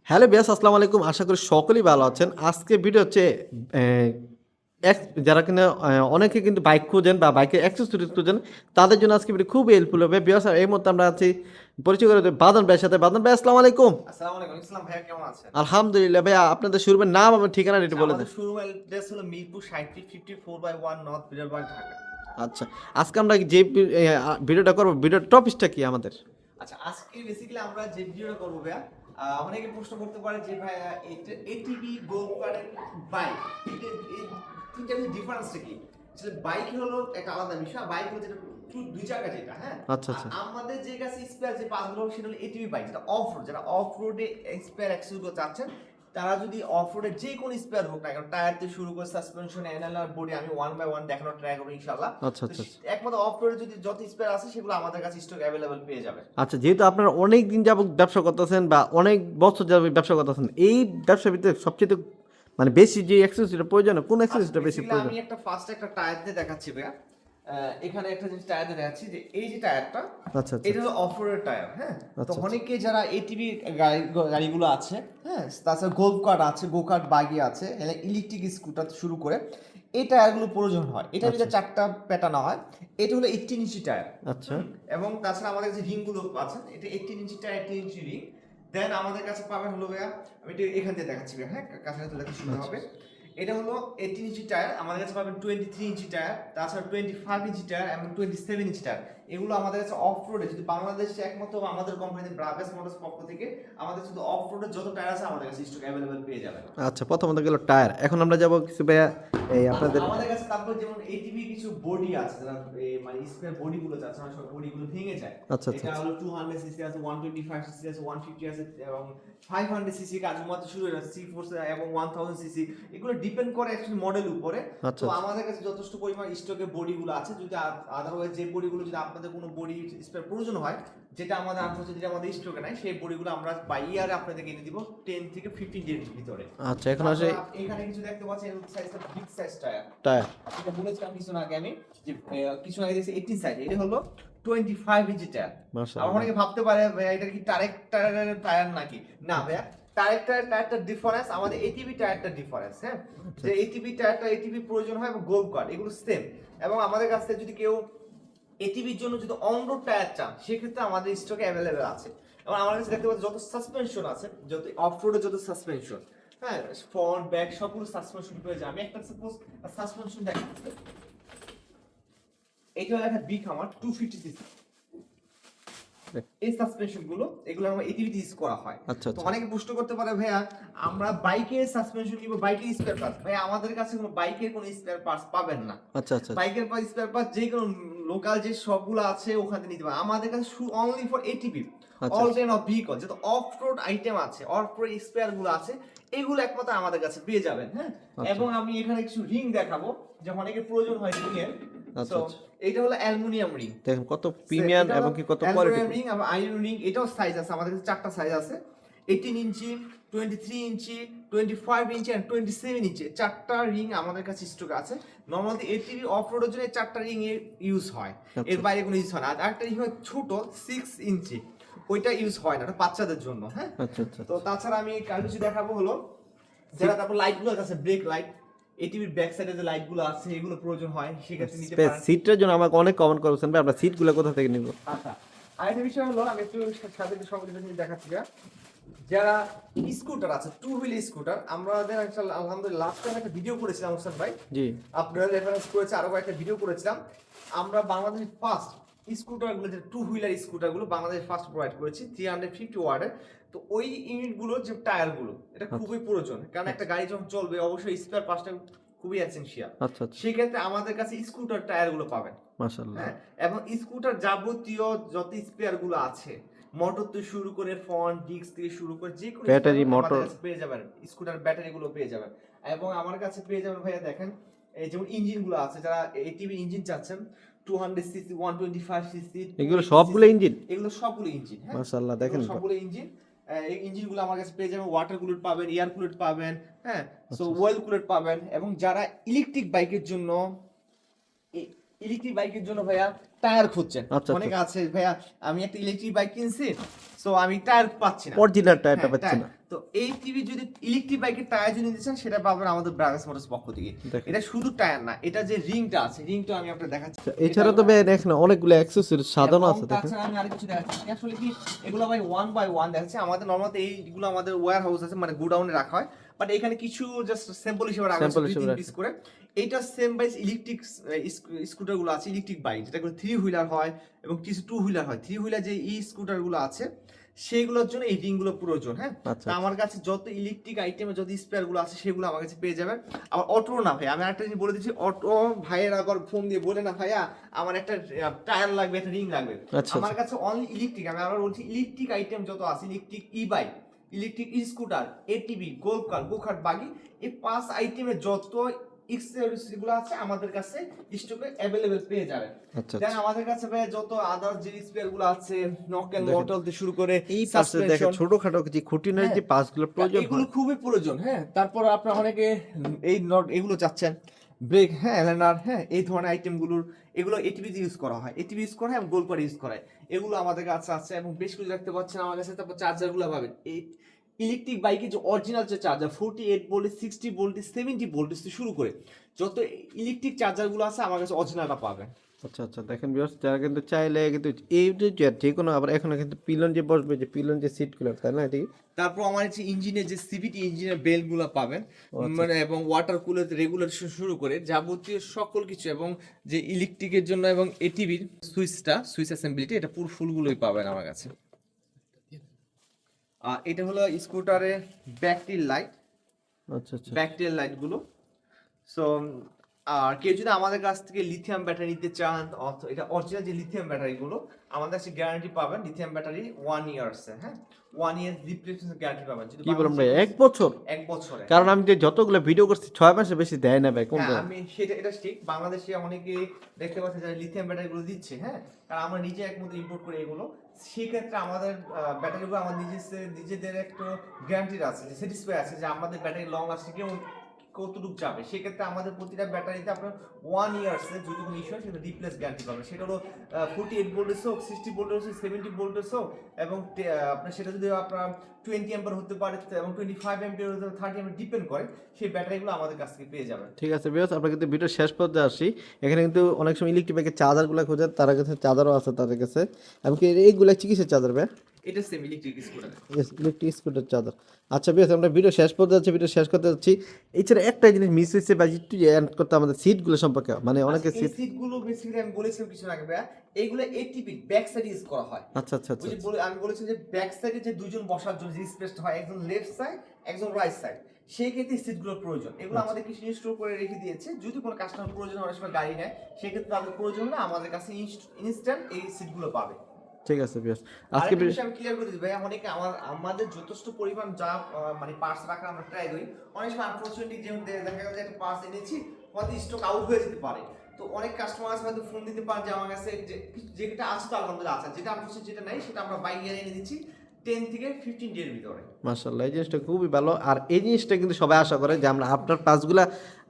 Hello বিয়াস, আসসালামু আলাইকুম। আশা করি সকলেই ভালো আছেন। আজকে ভিডিও হচ্ছে যারা কিনা অনেকে কিন্তু বাইক খোঁজেন বা বাইকের অ্যাক্সেসরিজ খোঁজেন, তাদের জন্য আজকে ভিডিও খুবই হেল্পফুল হবে। বিয়াস, এই মুহূর্তে আমরা আছি পরিচয় করে দেব বাদন ভাইয়ের সাথে। বাদন ভাই, আসসালামু আলাইকুম। আসসালামু আলাইকুম। ইসলাম ভাইয়া কেমন আছেন? আলহামদুলিল্লাহ ভাইয়া, আপনাদের শোরুমের নাম এবং ঠিকানা একটু বলে আমাদের দেন। শোরুম অ্যাড্রেস হলো মিরপুর 60 54/1 নর্থ বিরারবাগ, ঢাকা। আচ্ছা, আজকে আমরা যে ভিডিওটা করবো, ভিডিওর টপিকটা কি আমাদের? আচ্ছা, আজকে বেসিক্যালি আমরা যে ভিডিওটা করবো ভাইয়া, অনেকে প্রশ্ন করতে পারে যে ভাইয়া এটা এটিভি গো কারের বাইক, এই তিনটার মধ্যে ডিফারেন্সটা কি? আসলে বাইক হলো একটা আলাদা বিষয়, বাইক হলো যেটা দুই চাকা যেটা, হ্যাঁ। আচ্ছা আচ্ছা আমাদের যে কাছে স্পেয়ার যে পাঁচগুলো সেটা হলো এটিভি বাইক, যেটা অফ রোড, যারা অফ রোডে স্পেয়ার অ্যাক্সেসগুলো চাচ্ছেন, তারা যদি অফ রোডে যে কোনো স্পেয়ার হোক না কেন, টায়ার থেকে শুরু করে সাসপেনশন, এনএলআর, বডি, আমি ওয়ান বাই ওয়ান দেখানোর ট্রাই করবো ইনশাআল্লাহ। আচ্ছা আচ্ছা আচ্ছা। একমাত্র অফ রোডে যদি যত স্পেয়ার আছে সেগুলো আমাদের কাছে স্টক অ্যাভেলেবল পেয়ে যাবেন। আচ্ছা, যেহেতু আপনারা অনেক দিন যাবত ব্যবসা করতেছেন বা অনেক বছর যাবত ব্যবসা করতেছেন, এই ব্যবসার ভিতরে সবচেয়ে মানে বেশি যে অ্যাক্সেসরিজটা প্রয়োজন, কোন অ্যাক্সেসরিজটা বেশি প্রয়োজন? আমি একটা ফার্স্ট একটা টায়ার দিয়ে দেখাচ্ছি ভাইয়া। এখানে একটা জিনিস টায়ার দিয়ে দেখাচ্ছি, যে এই যে টায়ারটা, আচ্ছা আচ্ছা এটা হলো অফ রোডের টায়ার, হ্যাঁ। তো আচ্ছা আচ্ছা। অনেকে যারা এটিভি গাড়িগুলো আছে, হ্যাঁ, তাছাড়া গোল্ফ কার্ট আছে, গো কার্ট, বাগি আছে, ইলেকট্রিক স্কুটার শুরু করে এই টায়ারগুলো প্রয়োজন হয়। এটা যদি আচ্ছা চারটা প্যাটার্ন হয়, এটা হলো 18 ইঞ্চি টায়ার। আচ্ছা এবং তাছাড়া আমাদের যে রিংগুলো আছে, এটা 18 ইঞ্চি টায়ার, 18 ইঞ্চি রিং। দেন আমাদের কাছে পাবেন হলো ভাইয়া, আমি এটা এখান থেকে দেখাচ্ছি ভাইয়া, হ্যাঁ, কাছাকাছি দেখতে সুবিধা হবে। এটা হলো 18 ইঞ্চি টায়ার, আমাদের কাছে পাবেন 23 ইঞ্চি টায়ার, তাছাড়া 25 ইঞ্চি টায়ার এবং 27 ইঞ্চি টায়ার। এগুলো আমাদের কাছে অফ রোডে, যদি বাংলাদেশে একমাত্র আমাদের কোম্পানি ব্রাগাস মোটরস পক্ষ থেকে আমাদের শুধু অফ রোডে যত টায়ার আছে আমাদের কাছে স্টক অ্যাভেলেবল পেয়ে যাবেন। আচ্ছা, প্রথমত গেল টায়ার। এখন আমরা যাব কিছু ভাইয়া এই আপনাদের। আমাদের কাছে তারপর যেমন এটিভি কিছু বডি আছে, যারা মানে স্পেয়ার বডি গুলো আছে, অনেক সময় বডি গুলো ভেঙে যায়। আচ্ছা আচ্ছা এটা আচ্ছা। হলো 200 সিসি আছে, 125 সিসি আছে, 150 আছে এবং 500 সিসি কাজ মাত্র শুরু হয়ে যাচ্ছে, C4 এবং 1000 সিসি। এগুলো ডিপেন্ড করে অ্যাকচুয়ালি মডেল উপরে। আচ্ছা তো আচ্ছা আমাদের কাছে যথেষ্ট পরিমাণ স্টকে বডি গুলো আছে। যদি আদারওয়াইজ যে বডি গুলো, যদি আপনাদের কোনো বডি স্পেয়ার প্রয়োজন হয়, যেটা আমাদের আনফরচুনেটলি আমাদের স্টকে নাই, সেই বডিগুলো আমরা বাই ইয়ারে আপনাদেরকে এনে দিব 10 থেকে 15 ডের ভিতরে। আচ্ছা, এখন আসে এখানে কিছু দেখতে পাচ্ছেন, সাইজটা বিগ সাইজ টায়ার। টায়ার। এটা বলেছিলাম কিছু আগে আমি, যে কিছু আগে দেখছি 18 সাইজ, এটা হলো 25 ইঞ্চি টায়ার। আবার মাশাআল্লাহ। অনেকে ভাবতে পারে ভাই এটা কি টারেক্টরের টায়ার নাকি? না ভাইয়া, টারেক্টরের টায়ারটা ডিফারেন্স, আমাদের এটিভি টায়ারটা ডিফারেন্স, হ্যাঁ। যে এটিভি টায়ারটা এটিভি প্রয়োজন হয় এবং গোল্ড কার্ড এগুলো সেম। এবং আমাদের কাছ থেকে যদি কেউ এটিভির জন্য যদি অন রোড টায়ার চান, সেক্ষেত্রে আমাদের স্টকে অ্যাভেলেবেল আছে। এবং আমার কাছে দেখতে পাচ্ছি যত সাসপেনশন আছে, যত অফ রোডে যত সাসপেনশন, হ্যাঁ, ফ্রন্ট ব্যাক সবগুলো সাসপেনশন পেয়ে যায়। আমি একটা সাপোজ সাসপেনশন দেখাচ্ছি, এটা হলো একটা বিগ আমার 250 সিসি। এই সাসপেনশন গুলো, এগুলো আমরা এটিভিতে ইউজ করা হয়। আচ্ছা তো আচ্ছা অনেকে প্রশ্ন করতে পারে ভাইয়া, আমরা বাইকের সাসপেনশন নিব, বাইকের স্পেয়ার পার্টস, ভাই আমাদের কাছে কোনো বাইকের কোনো স্পেয়ার পার্টস পাবেন না। আচ্ছা আচ্ছা বাইকের পার্টস স্পেয়ার পার্টস যে কোনো লোকাল যে শপগুলো আছে ওখান থেকে নিতে পারেন। আমাদের কাছে অনলি ফর এটিভি, আচ্ছা অল টাইপ অফ ভেহিকল, যত অফ রোড আইটেম আছে, অফ রোড স্পেয়ার গুলো আছে, এগুলো একমাত্র আমাদের কাছে পেয়ে যাবেন, হ্যাঁ। আচ্ছা। এবং আমি এখানে কিছু রিং দেখাবো, যখন অনেকে প্রয়োজন হয় রিং এর। আচ্ছা তো আচ্ছা। এটা হলো অ্যালুমিনিয়াম রিং। দেখেন কত প্রিমিয়াম এবং কি কত কোয়ালিটি। রিং এবং আয়রন রিং, এটাও সাইজ আছে আমাদের কাছে, চারটা সাইজ আছে, 18 ইঞ্চি, 23 ইঞ্চি, 25 ইঞ্চি এন্ড 27 ইঞ্চি, চারটা রিং আমাদের কাছে স্টক আছে। নরমালি এটিভি অফ রোডের জন্য এই চারটা রিং ইউজ হয়, এর বাইরে কোনো ইউজ হয় না। আর একটা রিং হয় ছোট 6 ইঞ্চি, ওইটা ইউজ হয় না, ওটা বাচ্চাদের জন্য, হ্যাঁ। আচ্ছা আচ্ছা তো তাছাড়া আমি কার কিছু দেখাবো হলো, যারা তারপর লাইটগুলো আছে, ব্রেক লাইট, এটিভির ব্যাক সাইডে যে লাইটগুলো আছে, এগুলো প্রয়োজন হয়, সেক্ষেত্রে নিতে পারেন। সিটের জন্য আমাকে অনেক কমেন্ট করেছেন ভাই, আমরা সিটগুলো কোথা থেকে নিব? আচ্ছা, আরেকটা বিষয় হলো, আমি একটু সাথে একটু সংগঠিত জিনিস দেখাচ্ছি। যারা স্কুটার আছে, টু হুইল স্কুটার, আমাদের আলহামদুলিল্লাহ লাস্ট টাইম একটা ভিডিও করেছিলাম হোসেন ভাই, জি আপনারা রেফারেন্স করেছে, আরো কয়েকটা ভিডিও করেছিলাম। আমরা বাংলাদেশের ফার্স্ট স্কুটারগুলো, যে টু হুইলার স্কুটারগুলো বাংলাদেশে ফার্স্ট প্রোভাইড করেছি 350 ওয়াটের। তো ওই ইউনিটগুলো, যে টায়ারগুলো, এটা খুবই প্রয়োজন, কারণ একটা গাড়ি যখন চলবে অবশ্যই স্পেয়ার পার্টসটা খুবই এসেনশিয়াল। আচ্ছা আচ্ছা। সেই ক্ষেত্রে আমাদের কাছে স্কুটার টায়ারগুলো পাবেন, মাশাআল্লাহ। হ্যাঁ। এবং স্কুটার যাবতীয় যত স্পেয়ার গুলো আছে, মোটর থেকে শুরু করে ফ্রন্ট ডিস্ক থেকে শুরু করে যে কোনো ব্যাটারি, spare মোটর। আমাদের কাছে পেয়ে যাবেন, স্কুটার ব্যাটারি গুলো পেয়ে যাবেন। এবং আমার কাছে পেয়ে যাবেন ভাইয়া, দেখেন এই যেমন ইঞ্জিন গুলো আছে, যারা এটিভি ইঞ্জিন চাচ্ছেন, 200 সিসি, 125 সিসি, এগুলো সবগুলো ইঞ্জিন? এগুলো সবগুলো ইঞ্জিন, হ্যাঁ, মাশাআল্লাহ, দেখেন সবগুলো ইঞ্জিন। এই ইঞ্জিন গুলো আমার কাছে পেয়ে যাবেন, ওয়াটার কুলার পাবেন, এয়ার কুলার পাবেন, হ্যাঁ, সো ওয়েল কুলার পাবেন। এবং যারা ইলেকট্রিক বাইকের জন্য, ইলেকট্রিক বাইকের জন্য ভাইয়া টায়ার খুঁজছেন, আচ্ছা, অনেক আচ্ছা। আছে ভাইয়া, আমি একটা ইলেকট্রিক বাইক কিনছি, সো আমি টায়ার পাচ্ছি না, অরিজিনাল টায়ারটা হ্যাঁ, পাচ্ছি না। তো তো এই টিভি যদি ইলেকট্রিক বাইকের টায়ার যদি নিতে চান সেটা পাবেন আমাদের ব্রাদার্স মোটরস পক্ষ থেকে। দেখেন। এটা শুধু টায়ার না, এটা যে রিংটা আছে, রিংটা আমি আপনাকে দেখাচ্ছি। এছাড়া তো ভাই দেখেন অনেকগুলো অ্যাক্সেসরিজ সাজানো আছে দেখেন। তাছাড়া আমি আরেক কিছু দেখাচ্ছি, আসলে কি এগুলো ভাই 1 বাই 1 দেখাচ্ছি। আমাদের নরমালি এইগুলো আমাদের ওয়্যার হাউস আছে, মানে গোডাউনে রাখা হয়, বাট এখানে কিছু জাস্ট স্যাম্পল হিসেবে রাখা আছে, 2-3 পিস করে। এইটা সেম বাইস ইলেকট্রিক স্কুটার গুলো আছে, ইলেকট্রিক বাইক যেটা 3 হুইলার হয় এবং কিছু 2 হুইলার হয়। 3 হুইলার যে স্কুটার গুলো আছে সেগুলোর জন্য এই রিং গুলো প্রয়োজন। হ্যাঁ, আচ্ছা, তা আমার কাছে যত ইলেকট্রিক আইটেমে যত স্পেয়ার গুলো আছে সেগুলো আমার কাছে পেয়ে যাবেন। আবার অটো না ভাই, আমি আরেকটা জিনিস বলে দিচ্ছি, অটো ভাইয়ের আবার ফোন দিয়ে বলে না ভাইয়া আমার একটা টায়ার লাগবে, একটা রিং লাগবে, আচ্ছা, আমার কাছে অনলি ইলেকট্রিক। আমি আবার বলছি ইলেকট্রিক আইটেম যত আছে, electric e bike, electric scooter, ATV, golf car, go kart, buggy, এই 5 আইটেমে যত এক্সেসরিজগুলো আছে আমাদের কাছে স্টকে अवेलेबल পেয়ে যাবেন। আচ্ছা, দেন আমাদের কাছে ভাই যত আদার যে স্পেয়ারগুলো আছে, নকেল মটল থেকে শুরু করে এই পাশে দেখেন ছোটখাটো যে খুঁটিনাটি যে পার্টসগুলো প্রয়োজন এগুলো হয়, খুবই প্রয়োজন। হ্যাঁ, তারপর আপনারা অনেকে এই নট এগুলো চাচ্ছেন, ব্রেক, হ্যাঁ এলানার, হ্যাঁ এই ধরনের আইটেমগুলোর, এগুলো এটিভি ইউজ করা হয়, এটিভি ইউজ করা হয় এবং গোল করে ইউজ করা হয়, এগুলো আমাদের কাছে আছে এবং বেশ কিছু দেখতে পাচ্ছেন আমার কাছে। তারপর চার্জারগুলো পাবেন, এই ইলেকট্রিক বাইকের যে অরিজিনাল যে চার্জার 48 ভোল্ট, 60 ভোল্ট, 70 ভোল্ট থেকে শুরু করে যত ইলেকট্রিক চার্জারগুলো আছে আমার কাছে অরিজিনালটা পাবেন। আচ্ছা আচ্ছা দেখেন ভিউয়ার্স, যারা কিন্তু চাইলে কিন্তু এই যে কোনো আবার এখানে কিন্তু পিলন যে বসবে, যে পিলন যে সিটগুলো, তাই না এটি? তারপর আমার হচ্ছে ইঞ্জিনের যে সিভিটি ইঞ্জিনের বেলগুলো পাবেন, মানে এবং ওয়াটার কুলার রেগুলার শুরু করে যাবতীয় সকল কিছু, এবং যে ইলেকট্রিকের জন্য এবং এটিভির সুইচ অ্যাসেম্বলিটি, এটা পুরো ফুলগুলোই পাবেন আমার কাছে। আর এটা হলো স্কুটারের ব্যাকটিল লাইট, আচ্ছা আচ্ছা ব্যাকটিল লাইটগুলো। সো আর কেউ যদি আমাদের কাছ থেকে লিথিয়াম ব্যাটারি নিতে চান, এটা অরিজিনাল যে লিথিয়াম ব্যাটারিগুলো আমাদের কাছে গ্যারান্টি পাবেন, লিথিয়াম ব্যাটারি 1 ইয়ার্স, হ্যাঁ 1 ইয়ার রিপ্লেসমেন্ট গ্যারান্টি পাবেন। যদি কি বলুন ভাই, 1 বছর? 1 বছরে, কারণ আমি যে যতগুলো ভিডিও করছি 6 মাসে বেশি দেয় না ভাই কোনটা। হ্যাঁ আমি সেটা, এটা ঠিক। বাংলাদেশে অনেকে দেখতে পাচ্ছে যারা লিথিয়াম ব্যাটারিগুলো দিচ্ছে, হ্যাঁ, কারণ আমরা নিজে একমত ইম্পোর্ট করি এগুলো। সেক্ষেত্রে আমাদের ব্যাটারিগুলো আমাদের নিজেদের একটু গ্যারান্টি আছে, যে স্যাটিসফাই আছে যে আমাদের ব্যাটারি লং লাস্টিং কেমন কতটুকু যাবে। সেক্ষেত্রে আমাদের প্রতিটা ব্যাটারিতে আপনার 1 ইয়ার্সে যদি কোনো ইস্যু হয় সেটা রিপ্লেস গ্যারান্টি পাবেন। সেটা হলো 48 ভোল্টেজ হোক, 60 ভোল্টেজ হোক, 70 ভোল্টেজ হোক, এবং আপনার সেটা যদি আপনার 20 অ্যাম্পিয়ার হতে পারে এবং 25 অ্যাম্পিয়ার হতে পারে, 30 অ্যাম্পিয়ার ডিপেন্ড করে, সেই ব্যাটারিগুলো আমাদের কাছ থেকে পেয়ে যাবেন। ঠিক আছে ভিউয়ার্স, আমরা কিন্তু ভিডিও শেষ পর্যায়ে আসি। এখানে কিন্তু অনেক সময় ইলেকট্রিক বাইকের চার্জারগুলো খোঁজে, তার কাছে চার্জারও আছে তাদের কাছে। এমনকি এইগুলো চিকিৎসার চার্জার ভাই, এটা same electric scooter. Electric scooter charger. আচ্ছা বেশ, আমরা ভিডিও শেষ পর্যায়ে যাচ্ছি, ভিডিও শেষ করতে যাচ্ছি। এছাড়া একটা জিনিস মিস হয়েছে বা একটু অ্যাড করতে, আমাদের সিটগুলো সম্পর্কে, মানে অনেকে এই সিটগুলো বেসিক্যালি আমি বলেছিলাম কিছু আগে ভাইয়া, এইগুলো এটিপি ব্যাক সাইড ইউজ করা হয়। আচ্ছা আচ্ছা আচ্ছা ওই যে আমি বলেছিলাম যে ব্যাক সাইডে যে দুজন বসার জন্য যে স্পেসটা হয়, একজন লেফট সাইড একজন রাইট সাইড, সেই ক্ষেত্রে সিটগুলোর প্রয়োজন। এগুলো আমাদের কিছু স্টোর করে রেখে দিয়েছে, যদি কোনো কাস্টমার প্রয়োজন হয়, অনেক সময় গাড়ি নেয়, সেক্ষেত্রে তাদের প্রয়োজন হলে আমাদের কাছে ইনস্ট্যান্ট এই সিটগুলো পাবে। ঠিক আছে বেশ। আজকে বিষয় আমি ক্লিয়ার করে দিই ভাই, অনেকে আমাদের যথেষ্ট পরিমাণ যা মানে পার্টস রাখা আমরা ট্রাই করি, অনেক সময় আনফরচুনেটলি যেমন দেখা গেল যে একটা পার্টস এনেছি, হয়তো স্টক আউট হয়ে যেতে পারে। তো অনেক কাস্টমার আছে হয়তো ফোন দিতে পারে যে আমার কাছে যেটা আছে তো আলহামদুলিল্লাহ আছে, যেটা আমার যেটা নাই সেটা আমরা বাই ইয়ার এনে দিচ্ছি 10 থেকে 15 ডের ভিতরে। মাশাআল্লাহ, এই জিনিসটা খুবই ভালো। আর এই জিনিসটা কিন্তু সবাই আশা করে যে আমরা আপনার পাসগুলা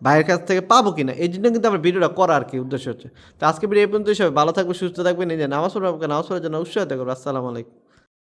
ভাইয়ের কাছ থেকে পাবো কিনা, এই জন্য কিন্তু আমরা ভিডিওটা করা আর কি উদ্দেশ্য হচ্ছে। তো আজকে ভিডিও এই পর্যন্ত, সবাই ভালো থাকবে, সুস্থ থাকবেন, এই যে নামাজ পড়ার জন্য উৎসাহিত করবো। আসসালামু আলাইকুম।